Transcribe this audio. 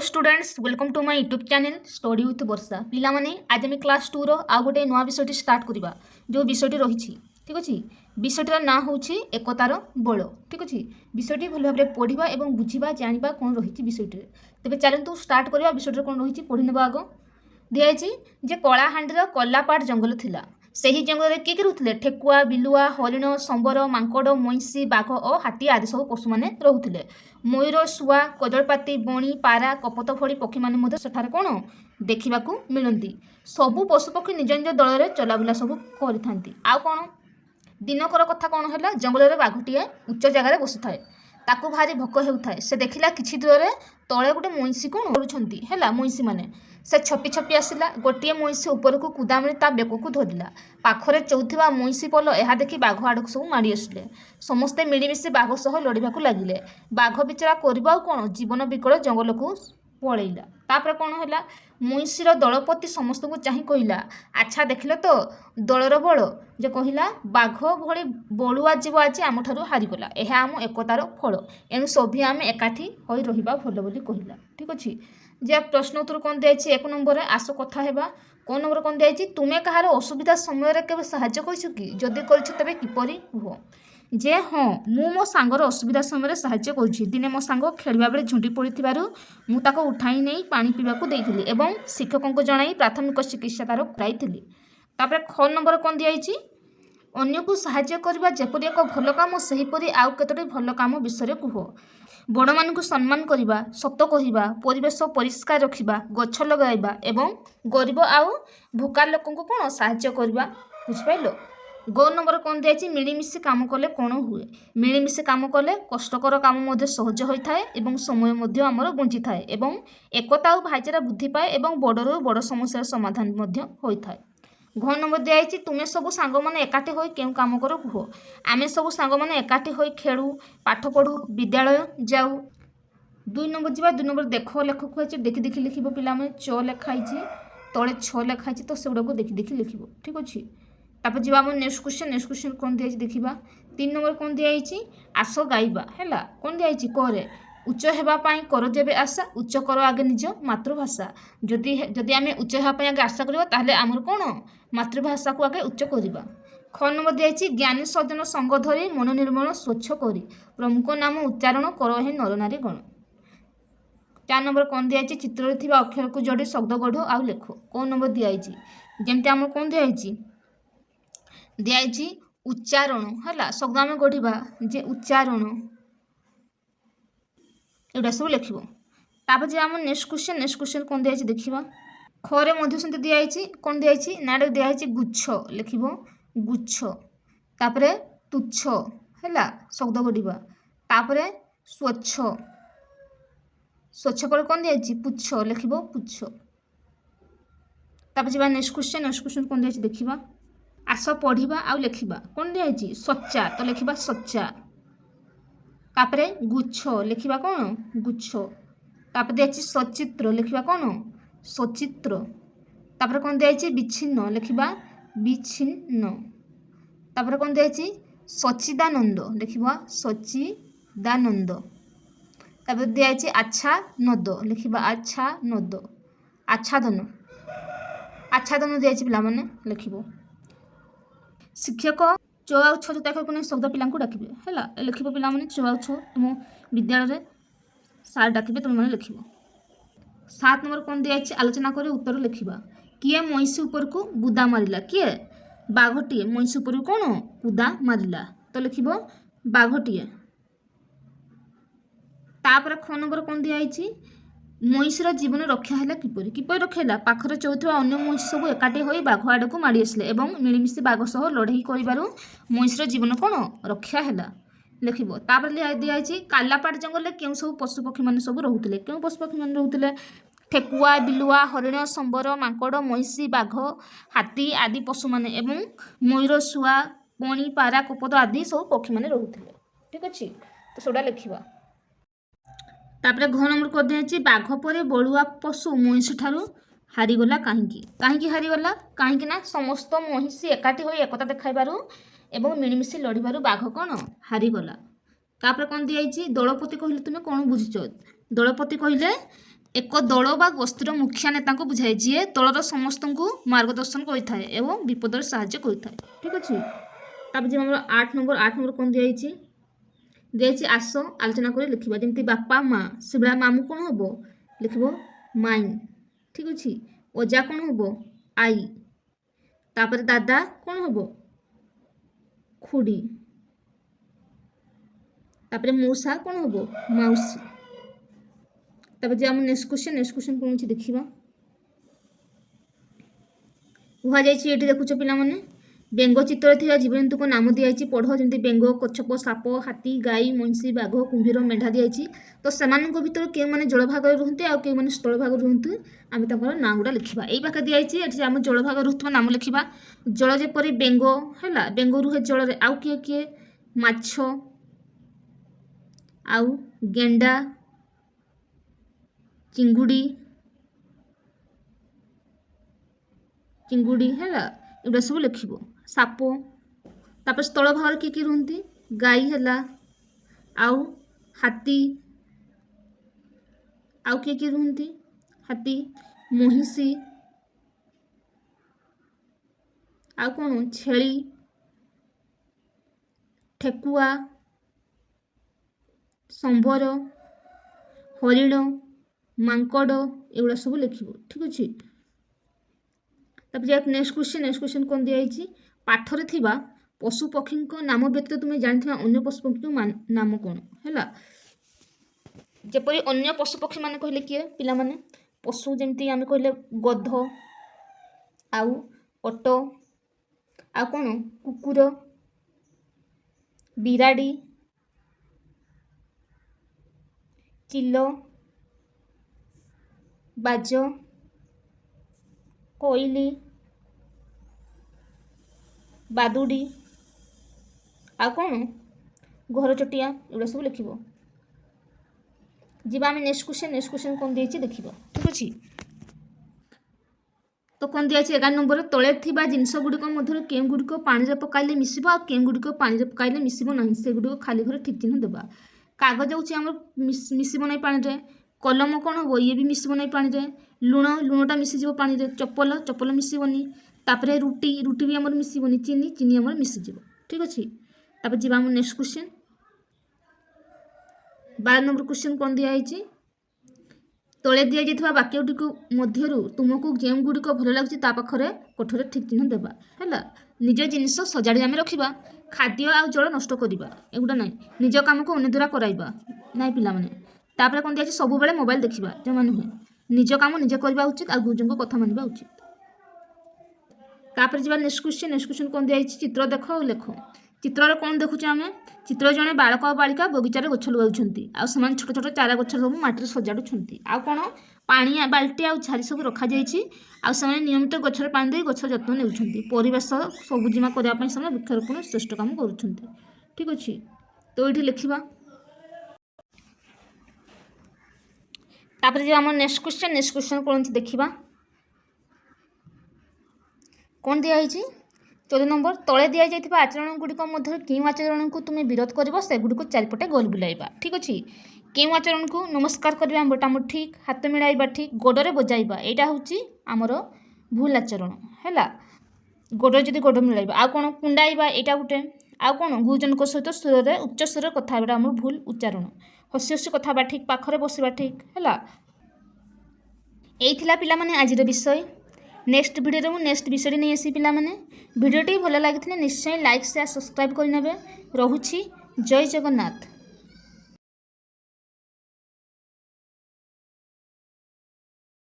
Students welcome to my YouTube channel study with Varsha पिला माने आज आम क्लास 2 रो आ गोटे नुआ विषयटी स्टार्ट करवा जो विषयटी रही ठीक अच्छे विषयटार ना हूँ एकतार बल ठीक अच्छे विषयटी भल भाव में पढ़ा और बुझा जाना कौन रही विषयटी तेज चलतु स्टार्ट करवा विषय कौन रही पढ़ी ना आग दिखाई जे कलाहांडीर कलापाड़ जंगल थिला ସେହି ଜଙ୍ଗଲରେ କିଏ ରହୁଥିଲେ ଠେକୁଆ ବିଲୁଆ ହରିଣ ସମ୍ବର ମାଙ୍କଡ଼ ମଇଁଷି ବାଘ ଓ ହାତୀ ଆଦି ସବୁ ପଶୁମାନେ ରହୁଥିଲେ। ମୟୂର ଶୁଆ କଜଳପାତି ବଣି ପାରା କପୋତ ଭଳି ପକ୍ଷୀମାନେ ମଧ୍ୟ ସେଠାରେ କ'ଣ ଦେଖିବାକୁ ମିଳନ୍ତି। ସବୁ ପଶୁପକ୍ଷୀ ନିଜ ନିଜ ଦଳରେ ଚଲାବୁଲା ସବୁ କରିଥାନ୍ତି। ଆଉ କ'ଣ ଦିନକର କଥା କ'ଣ ହେଲା ଜଙ୍ଗଲରେ ବାଘଟିଏ ଉଚ୍ଚ ଜାଗାରେ ବସିଥାଏ ତାକୁ ଭାରି ଭୋକ ହେଉଥାଏ। ସେ ଦେଖିଲା କିଛି ଦୂରରେ ତଳେ ଗୋଟେ ମଇଁଷି କ'ଣ କରୁଛନ୍ତି ହେଲା ମଇଁଷି ମାନେ से छपी छपी आसला गोटे मईसी उपरकू कुदामी ता बेकू धरला पाखरे चौथवा मईसी पल यह देखी बाघ आड़क सब माड़ी आसिले समस्ते मिलमिशि बाघ सह लड़ाक लगिले बाघ बिचरा करवा कौन जीवन विकल जंगल को पलैला तापर कौन है मईसीर दलपति समस्त को चाह कहला अच्छा देखल तो दलर बल जे कहला बाघ भली बलुआ जीव आज आम ठारू हारीगला यह आम एकतार फल एणु सभी आम एकाठी हो रहा भल बोली कहला ठीक अच्छे जे प्रश्न उत्तर कौन दिखाई एक नंबर आस कथा हेबा कौन नंबर कौन दिखाई तुम्हें कहार असुविधा समय केवे साहाय्य कर जदि करे किपरि हुआ जे हाँ मु मो सांगर असुविधा समय साहाय्य करुँची दिने मो सांग खेलिया बेले झुंटी पड़ू मुझे उठाई नहीं पानी पीवाक देइथिली एवं शिक्षकों को जनाई प्राथमिक चिकित्सा तार कराइथिली। तापर ख नंबर कौन दिखाई अन्य को साहाय्य करबा जेपरि एक भल काम सेहीपरि आउ केतोटी भल काम विषय कुह बड़ मान को सम्मान करबा सत कहवा परिवेश परिष्कार रखिबा गछ लगाइबा एवं गरीब आउ भूका लोक को कौन साहाय्य करबा बुझिपाइल। गो नंबर कौन दिखाई मिलमिशि काम कले कौन हुए मिलमिशि काम कले कष्टकर काम मध्य सहज होता है एवं समय मध्य आमर बंची थाए एवं एकता और भाईचारा वृद्धि पाए एवं बड़रू बड़ समस्या समाधान मध्य होता है। घ नंबर दिखाई तुम्हें सब सांग मैंने एकाठी हो क्यों काम कर कह आम सब सांग मैंने एकाठी हो खेलु पाठ पढ़ू विद्यालय जाऊ। 2 नंबर जा 2 नंबर देख लेख कहते देखी देखी लिख पे च लिखाई तले 6 लिखाई तो से गुड़ा को देखी देखी लिख ठीक अच्छे। तापर जी आम नेक्स्ट क्वेश्चन कौन दिखाई देखा 3 नंबर कौन दिखाई आस गाइबा है कौन दिखाई करे उच्च होगापाई कर जेबे आशा उच्च कर आगे निज मातृभाषा जदि जदि आम उच्च होगापाई आगे आशा करवा ताहले आमर कौन मातृभाषा को आगे उच्च करवा। ख नंबर दिखाई ज्ञानी सज्जन संग धरी मन निर्मल स्वच्छ करी प्रमुख नाम उच्चारण कर हे नर नारी गण। 4 नंबर कौन दिखाई चित्र थी अक्षर को जोड़ी शब्द गढ़ आउ लेख कौन नंबर दिखाई जमती आम कौन दिखाई उच्चारण है शब्द आम गढ़ा जे उच्चारण एटा सब लिख तापर जे आम नेक्स्ट क्वेश्चन कौन दिखाई देखा खरे मध्य सेमती दिखाई कौन दिखाई नाटे दिखाई गुच्छ लिख गुच्छ तापर तुच्छ है शब्द गढ़ा तापर स्वच्छ स्वच्छ पर कौन दिखाई पुच्छ लिख पुच्छ तापर जा नेक्स्ट क्वेश्चन कौन दिखाई देखा आस पढ़ा आउ लिखा कौन दिखाई सच्चा तो लिखा सच्चा तापरे गुच्छ लिखा कौन गुच्छ तापर दिखाई सचित्र लिखा कौन सचित्र तापर कौन दिखाई विच्छिन्न लिखा विच्छिन्न तापर कौन दिखाई सच्चिदानंद लिखा सच्चिदानंद तापर दिखाई आच्छा नद लिखा आच्छा नद आच्छादन दिखाई पिला माने लिख शिक्षक चौ आउ छ जोता को शब्द पिला डाकिबे है लिख पे चौ आउ छ तुम विद्यालय सार डाकिबे तुम मैंने लिख। 7 नंबर कौन दिखाई आलोचना कर उत्तर लिखा किए मईसी उपर को बुदा मारिला किए बाघटीए मईसी उपर कौन बुदा मारिला तो लिख बाघटीए। तापर ख नंबर कौन दिखाई मईसीर जीवन रक्षा है किपर रक्षा पाखर चौथवा अन्य मईसी सब एकाठी हो बाघ आड़ को माड़ी आसिले एवं मिलमिशि बाघ सह लड़ाई कर मईसीर जीवन कौन रक्षा है लिख। तापर दिखाई कालापाड़ जंगल में क्यों सब पशुपक्षी मैंने सब रोते क्यों पशुपक्षी मैंने रोते ठेकुआ बिलुआ हरिण संबर माଙ୍କड़ मईसी बाघ हाथी आदि पशु मैंने एवं मयूर शुआ बणी पारा कपद आदि सब पक्षी मैंने रोते ठीक अच्छे तो सेटा लिखा। तापर घ नंबर कर दिखाई बाघ पर बलुआ पशु मईसी ठारू हारीगला कहीं हारीगला कहीं समस्त महिषी एकाठी हो एकता देखाइबारू एवं मिलमिशि लड़बारू बाघ कौन हारीगला। तापर कौन दिखाई दलपति कहले तुम्हें कौन बुझीच दलपति कहले ଏକ ଦଳ ବା ଗୋଷ୍ଠୀର ମୁଖିଆ ନେତାଙ୍କୁ ବୁଝାଏ ଯିଏ ଦଳର ସମସ୍ତଙ୍କୁ ମାର୍ଗଦର୍ଶନ କରିଥାଏ ଏବଂ ବିପଦରେ ସାହାଯ୍ୟ କରିଥାଏ। ଠିକ୍ ଅଛି। ତାପରେ ଯେ ଆମର 8 ନମ୍ବର କ'ଣ ଦିଆଯାଇଛି? ଦିଆଯାଇଛି ଆସ ଆଲୋଚନା କରି ଲେଖିବା। ଯେମିତି ବାପା ମା, ସେଭଳିଆ ମାମୁଁ କ'ଣ ହେବ? ଲେଖିବ ମାଇଁ। ଠିକ୍ ଅଛି। ଅଜା କ'ଣ ହେବ? ଆଈ। ତାପରେ ଦାଦା କ'ଣ ହେବ? ଖୁଡ଼ି। ତାପରେ ମଉସା କ'ଣ ହେବ? ମାଉସୀ। ତାପରେ ଯେ ଆମ ନେକ୍ସଟ କ୍ୱେଶ୍ଚନ କ'ଣ ଅଛି ଦେଖିବା। କୁହାଯାଇଛି ଏଠି ଦେଖୁଛ ପିଲାମାନେ, ବ୍ୟଙ୍ଗଚିତ୍ରରେ ଥିବା ଜୀବଜନ୍ତୁଙ୍କ ନାମ ଦିଆଯାଇଛି ପଢ଼। ଯେମିତି ବେଙ୍ଗ, କଚ୍ଛପ, ସାପ, ହାତୀ, ଗାଈ, ମଇଁଷି, ବାଘ, କୁମ୍ଭୀର, ମେଣ୍ଢା ଦିଆଯାଇଛି। ତ ସେମାନଙ୍କ ଭିତରୁ କେଉଁମାନେ ଜଳଭାଗରେ ରୁହନ୍ତି ଆଉ କେଉଁମାନେ ସ୍ଥଳଭାଗରେ ରୁହନ୍ତି, ଆମେ ତାଙ୍କର ନାଁ ଗୁଡ଼ା ଲେଖିବା। ଏଇ ପାଖରେ ଦିଆଯାଇଛି, ଏଠି ଆମ ଜଳଭାଗରେ ରହୁଥିବା ନାମ ଲେଖିବା। ଜଳ ଯେପରି ବେଙ୍ଗ ହେଲା, ବେଙ୍ଗ ରୁହେ ଜଳରେ। ଆଉ କିଏ କିଏ? ମାଛ, ଆଉ ଗେଣ୍ଡା, ଚିଙ୍ଗୁଡ଼ି ହେଲା, ଏଗୁଡ଼ା ସବୁ ଲେଖିବ। ସାପ। ତାପରେ ସ୍ଥଳ ଭାଗରେ କିଏ କିଏ ରୁହନ୍ତି? ଗାଈ ହେଲା, ଆଉ ହାତୀ, ଆଉ କିଏ କିଏ ରୁହନ୍ତି? ହାତୀ, ମହିଷି, ଆଉ କ'ଣ? ଛେଳି, ଠେକୁଆ, ସମ୍ବର, ହରିଣ, ମାଙ୍କଡ଼, ଏଗୁଡ଼ା ସବୁ ଲେଖିବ। ଠିକ୍ ଅଛି। ତାପରେ ନେକ୍ସଟ କ୍ୱେଶ୍ଚନ କ'ଣ ଦିଆଯାଇଛି? ପାଠରେ ଥିବା ପଶୁ ପକ୍ଷୀଙ୍କ ନାମ ବ୍ୟତୀତ ତୁମେ ଜାଣିଥିବା ଅନ୍ୟ ପଶୁ ପକ୍ଷୀଙ୍କ ନାମ କ'ଣ ହେଲା। ଯେପରି ଅନ୍ୟ ପଶୁ ପକ୍ଷୀମାନେ କହିଲେ କିଏ ପିଲାମାନେ? ପଶୁ ଯେମିତି ଆମେ କହିଲେ ଗଧ, ଆଉ ଓଟ, ଆଉ କ'ଣ? କୁକୁର, ବିରାଡ଼ି, ଚିଲ, ବାଜ, କୋଇଲି, ବାଦୁଡ଼ି, ଆଉ କ'ଣ? ଘରଚଟିଆ, ଏଗୁଡ଼ା ସବୁ ଲେଖିବ। ଯିବା ଆମେ ନେକ୍ସଟ କ୍ୱେଶ୍ଚନ କ'ଣ ଦେଇଛି ଦେଖିବା। ଠିକ୍ ଅଛି। ତ କ'ଣ ଦିଆଯାଇଛି 11 ନମ୍ବରରେ, ତଳେ ଥିବା ଜିନିଷ ଗୁଡ଼ିକ ମଧ୍ୟରୁ କେଉଁଗୁଡ଼ିକ ପାଣିରେ ପକାଇଲେ ମିଶିବ ଆଉ କେଉଁଗୁଡ଼ିକ ପାଣିରେ ପକାଇଲେ ମିଶିବ ନାହିଁ, ସେଗୁଡ଼ିକ ଖାଲି ଘରେ ଠିକ୍ ଚିହ୍ନ ଦେବା। କାଗଜ ହେଉଛି ଆମର ମିଶିବ ନାହିଁ ପାଣିରେ। କଲମ କ'ଣ ହେବ? ଇଏ ବି ମିଶିବ ନାହିଁ ପାଣିରେ। ଲୁଣଟା ମିଶିଯିବ ପାଣିରେ। ଚପଲ ମିଶିବନି। ତାପରେ ରୁଟି ବି ଆମର ମିଶିବନି। ଚିନି ଆମର ମିଶିଯିବ। ଠିକ୍ ଅଛି। ତାପରେ ଯିବା ଆମ ନେକ୍ସଟ କ୍ୱେଶ୍ଚନ। 12 ନମ୍ବର କ୍ୱେଶ୍ଚନ କ'ଣ ଦିଆଯାଇଛି? ତଳେ ଦିଆଯାଇଥିବା ବାକ୍ୟଗୁଡ଼ିକ ମଧ୍ୟରୁ ତୁମକୁ ଯେଉଁଗୁଡ଼ିକ ଭଲ ଲାଗୁଛି ତା ପାଖରେ କୋଠରେ ଠିକ୍ ଚିହ୍ନ ଦେବା ହେଲା। ନିଜ ଜିନିଷ ସଜାଡ଼ି ଆମେ ରଖିବା। ଖାଦ୍ୟ ଆଉ ଜଳ ନଷ୍ଟ କରିବା, ଏଗୁଡ଼ା ନାହିଁ। ନିଜ କାମକୁ ଅନ୍ୟ ଦ୍ୱାରା କରାଇବା ନାହିଁ ପିଲାମାନେ। ତାପରେ କ'ଣ ଦିଆଯାଇଛି? ସବୁବେଳେ ମୋବାଇଲ ଦେଖିବା ଜମା ନୁହେଁ। ନିଜ କାମ ନିଜେ କରିବା ଉଚିତ ଆଉ ଗୁରୁଜନଙ୍କ କଥା ମାନିବା ଉଚିତ। ତାପରେ ଯିବା ନେକ୍ସଟ କ୍ୱେଶ୍ଚନ କ'ଣ ଦିଆଯାଇଛି? ଚିତ୍ର ଦେଖ ଆଉ ଲେଖ। ଚିତ୍ରରେ କ'ଣ ଦେଖୁଛେ ଆମେ? ଚିତ୍ର ଜଣେ ବାଳକ ଆଉ ବାଳିକା ବଗିଚାରେ ଗଛ ଲଗାଉଛନ୍ତି। ଆଉ ସେମାନେ ଛୋଟ ଛୋଟ ଚାରା ଗଛ ସବୁ ମାଟିରେ ସଜାଡ଼ୁଛନ୍ତି। ଆଉ କ'ଣ? ପାଣି ବାଲ୍ଟି ଆଉ ଛାରି ସବୁ ରଖାଯାଇଛି। ଆଉ ସେମାନେ ନିୟମିତ ଗଛରେ ପାଣି ଦେଇ ଗଛର ଯତ୍ନ ନେଉଛନ୍ତି। ପରିବେଶ ସବୁଜିମା କରିବା ପାଇଁ ସେମାନେ ବୃକ୍ଷରୋପଣ ଶ୍ରେଷ୍ଠ କାମ କରୁଛନ୍ତି। ଠିକ୍ ଅଛି। ତ ଏଇଠି ଲେଖିବା। ତାପରେ ଯିବା ଆମର ନେକ୍ସଟ କ୍ୱେଶ୍ଚନ କ'ଣ ଅଛି ଦେଖିବା। କ'ଣ ଦିଆହେଇଛି? 14 ନମ୍ବର, ତଳେ ଦିଆଯାଇଥିବା ଆଚରଣ ଗୁଡ଼ିକ ମଧ୍ୟରୁ କେଉଁ ଆଚରଣକୁ ତୁମେ ବିରୋଧ କରିବ ସେଗୁଡ଼ିକୁ ଚାରିପଟେ ଗୋଲ ବୁଲାଇବା। ଠିକ୍ ଅଛି। କେଉଁ ଆଚରଣକୁ? ନମସ୍କାର କରିବା ମୋଟାମୋଟି ଠିକ୍, ହାତ ମିଳାଇବା ଠିକ୍, ଗୋଡ଼ରେ ବଜାଇବା ଏଇଟା ହେଉଛି ଆମର ଭୁଲ ଆଚରଣ ହେଲା। ଗୋଡ଼ରେ ଯଦି ଗୋଡ଼ ମିଳାଇବା। ଆଉ କ'ଣ? କୁଣ୍ଡାଇବା ଏଇଟା ଗୋଟେ। ଆଉ କ'ଣ? ଗୁରୁଜନଙ୍କ ସହିତ ଉଚ୍ଚ ସ୍ୱରରେ କଥା ହେବାଟା ଆମର ଭୁଲ ଉଚ୍ଚାରଣ। ହସି ହସି କଥା ହେବା ଠିକ୍, ପାଖରେ ବସିବା ଠିକ୍ ହେଲା। ଏଇ ଥିଲା ପିଲାମାନେ ଆଜିର ବିଷୟ। ନେକ୍ସଟ ଭିଡ଼ିଓରେ ମୁଁ ନେକ୍ସଟ ବିଷୟଟି ନେଇ ଆସିବି ପିଲାମାନେ। ଭିଡ଼ିଓଟି ଭଲ ଲାଗିଥିଲେ ନିଶ୍ଚୟ ଲାଇକ୍ ସେୟାର ସବସ୍କ୍ରାଇବ୍ କରିନେବେ। ରହୁଛି। ଜୟ ଜଗନ୍ନାଥ।